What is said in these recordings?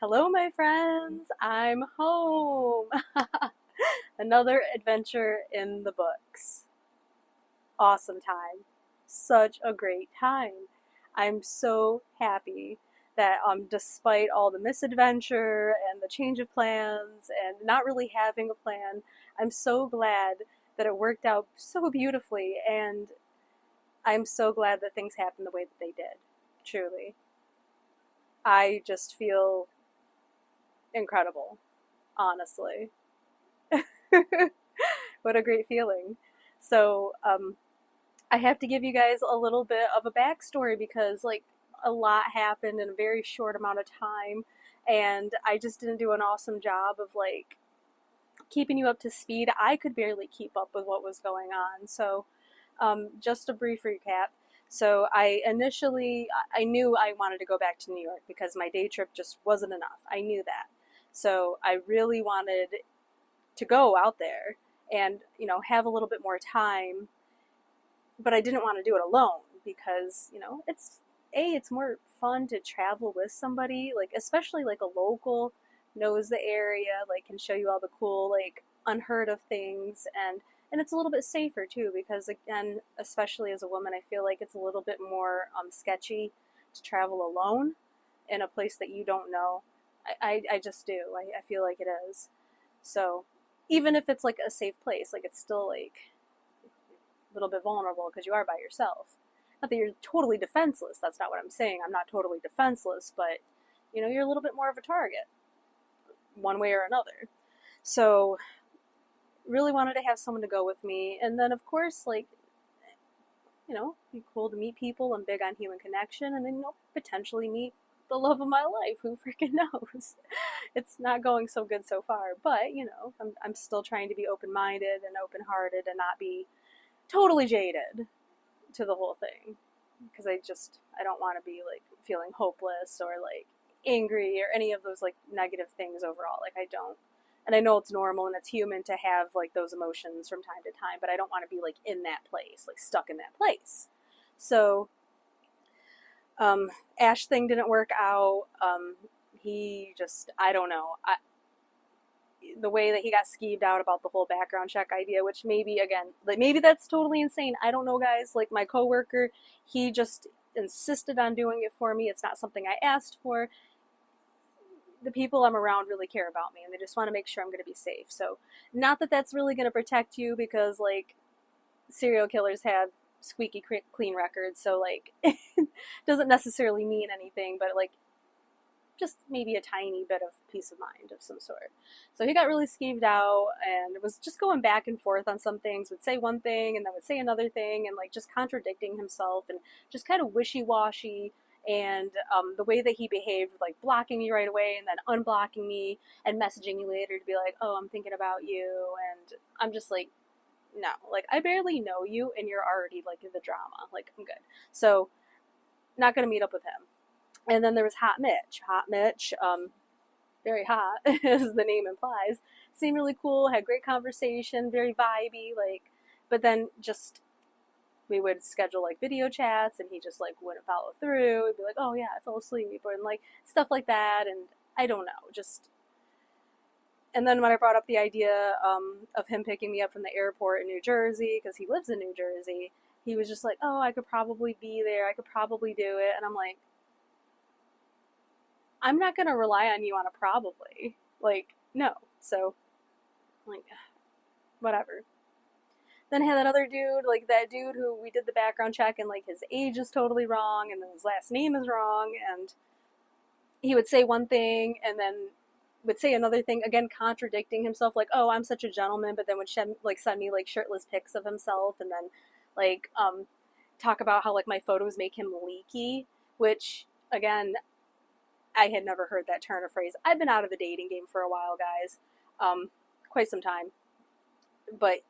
Hello, my friends. I'm home. Another adventure in the books. Awesome time. Such a great time. I'm so happy that despite all the misadventure and the change of plans and not really having a plan, I'm so glad that it worked out so beautifully, and I'm so glad that things happened the way that they did. Truly. I just feel incredible, honestly. What a great feeling. So, I have to give you guys a little bit of a backstory because, like, a lot happened in a very short amount of time, and I just didn't do an awesome job of, like, keeping you up to speed. I could barely keep up with what was going on. So, just a brief recap. So, I knew I wanted to go back to New York because my day trip just wasn't enough. I knew that. So, I really wanted to go out there and have a little bit more time, but I didn't want to do it alone because it's more fun to travel with somebody, like especially like a local knows the area, like can show you all the cool, like unheard of things, and it's a little bit safer too because, again, especially as a woman, I feel like it's a little bit more sketchy to travel alone in a place that you don't know. I just do. I feel like it is. So even if it's like a safe place, like it's still like a little bit vulnerable because you are by yourself. Not that you're totally defenseless. That's not what I'm saying. I'm not totally defenseless, but you're a little bit more of a target, one way or another. So really wanted to have someone to go with me, and then of course, like, be cool to meet people. I'm big on human connection, and then potentially meet the love of my life. Who freaking knows? It's not going so good so far, but I'm still trying to be open minded and open hearted and not be totally jaded to the whole thing because I don't want to be like feeling hopeless or like angry or any of those like negative things overall. Like, I don't. And I know it's normal and it's human to have like those emotions from time to time, but I don't want to be like in that place, like stuck in that place. So Ash thing didn't work out. He just, I don't know. The way that he got skeeved out about the whole background check idea, which maybe, again, like maybe that's totally insane. I don't know, guys. Like, my coworker, he just insisted on doing it for me. It's not something I asked for. The people I'm around really care about me and they just want to make sure I'm going to be safe. So, not that that's really going to protect you because, like, serial killers have squeaky clean records. So, like, doesn't necessarily mean anything, but, like, just maybe a tiny bit of peace of mind of some sort. So he got really skeeved out and was just going back and forth on some things, would say one thing and then would say another thing, and like just contradicting himself and just kind of wishy-washy. And the way that he behaved, like blocking me right away and then unblocking me and messaging me later to be like, oh, I'm thinking about you. And I'm just like, no, like, I barely know you and you're already like in the drama. Like, I'm good. So, not going to meet up with him. And then there was Hot Mitch. Hot Mitch, very hot, as the name implies. Seemed really cool, had great conversation, very vibey, like, but then just, we would schedule like video chats and he just like wouldn't follow through. He'd be like, oh yeah, I fell asleep, or like stuff like that. And I don't know, just, and then when I brought up the idea of him picking me up from the airport in New Jersey, because he lives in New Jersey, he was just like, oh, I could probably be there, I could probably do it. And I'm like, I'm not going to rely on you on a probably. Like, no. So, like, whatever. Then I had that other dude, like that dude who we did the background check, and like his age is totally wrong, and then his last name is wrong, and he would say one thing and then would say another thing, again contradicting himself, like, oh, I'm such a gentleman, but then would send me like shirtless pics of himself, and then like talk about how like my photos make him leaky, which, again, I had never heard that turn of phrase. I've been out of the dating game for a while, guys, quite some time, but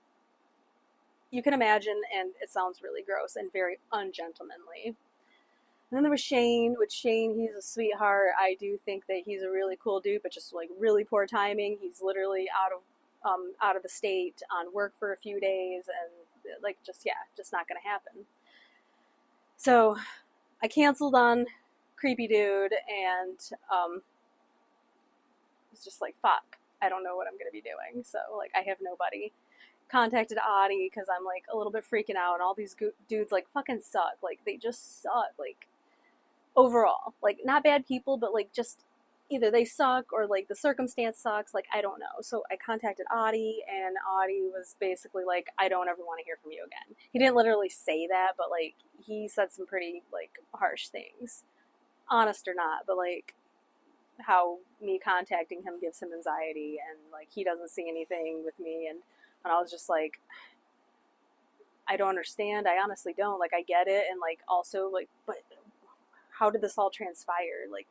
you can imagine, and it sounds really gross and very ungentlemanly. And then there was Shane, which Shane, he's a sweetheart. I do think that he's a really cool dude, but just like really poor timing. He's literally out of the state on work for a few days, and like, just, yeah, just not gonna happen. So I canceled on creepy dude, and was just like, fuck, I don't know what I'm gonna be doing. So like, I have nobody. Contacted Audie because I'm like a little bit freaking out, and all these dudes like fucking suck. Like they just suck. Like overall, like not bad people, but like just either they suck or like the circumstance sucks. Like I don't know. So I contacted Audie, and Audie was basically like, I don't ever want to hear from you again. He didn't literally say that, but like he said some pretty like harsh things, honest or not. But like how me contacting him gives him anxiety, and like he doesn't see anything with me, and I was just like, I don't understand. I honestly don't. Like I get it, and like also like, but how did this all transpire? Like,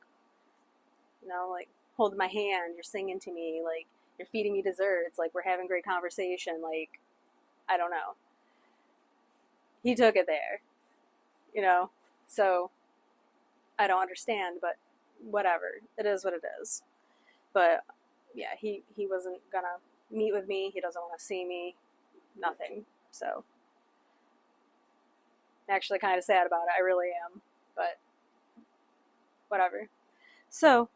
you know, like holding my hand, you're singing to me, like you're feeding me desserts, like we're having great conversation. Like I don't know. He took it there, you know. So I don't understand, but whatever. It is what it is. But yeah, he wasn't gonna meet with me. He doesn't want to see me. Nothing. So I'm actually kind of sad about it. I really am. But whatever. So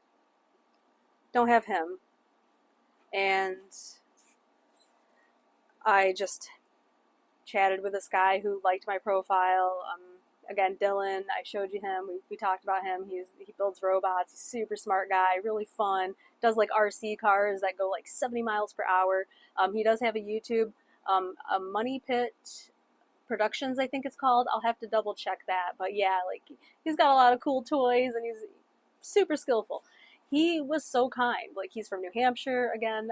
don't have him. And I just chatted with this guy who liked my profile. Again, Dylan, I showed you him. We talked about him. He builds robots. He's a super smart guy, really fun. Does like RC cars that go like 70 miles per hour. He does have a YouTube, a Money Pit Productions, I think it's called. I'll have to double check that. But yeah, like he's got a lot of cool toys, and he's super skillful. He was so kind. Like he's from New Hampshire again.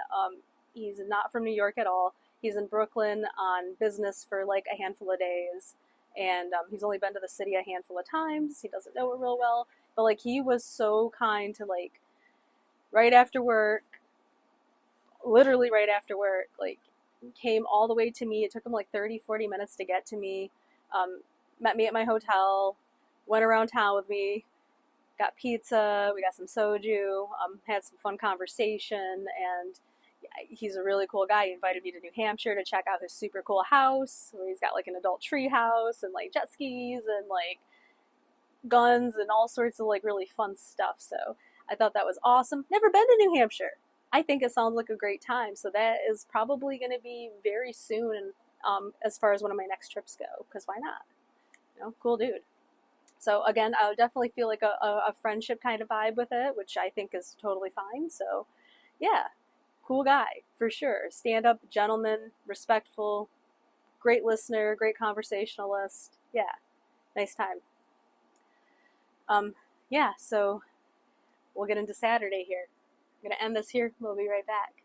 He's not from New York at all. He's in Brooklyn on business for like a handful of days, and he's only been to the city a handful of times. He doesn't know it real well, but like he was so kind to like right after work, literally right after work, like came all the way to me. It took him like 30-40 minutes to get to me. Um, Met me at my hotel, went around town with me, got pizza, we got some soju, had some fun conversation, and he's a really cool guy. He invited me to New Hampshire to check out his super cool house where he's got like an adult tree house and like jet skis and like guns and all sorts of like really fun stuff. So I thought that was awesome. Never been to New Hampshire. I think it sounds like a great time. So that is probably going to be very soon, as far as one of my next trips go, because why not? You know, cool dude. So again, I would definitely feel like a friendship kind of vibe with it, which I think is totally fine. So yeah, cool guy for sure. Stand up gentleman, respectful, great listener, great conversationalist. Yeah, nice time. Yeah, so we'll get into Saturday here. I'm gonna end this here. We'll be right back.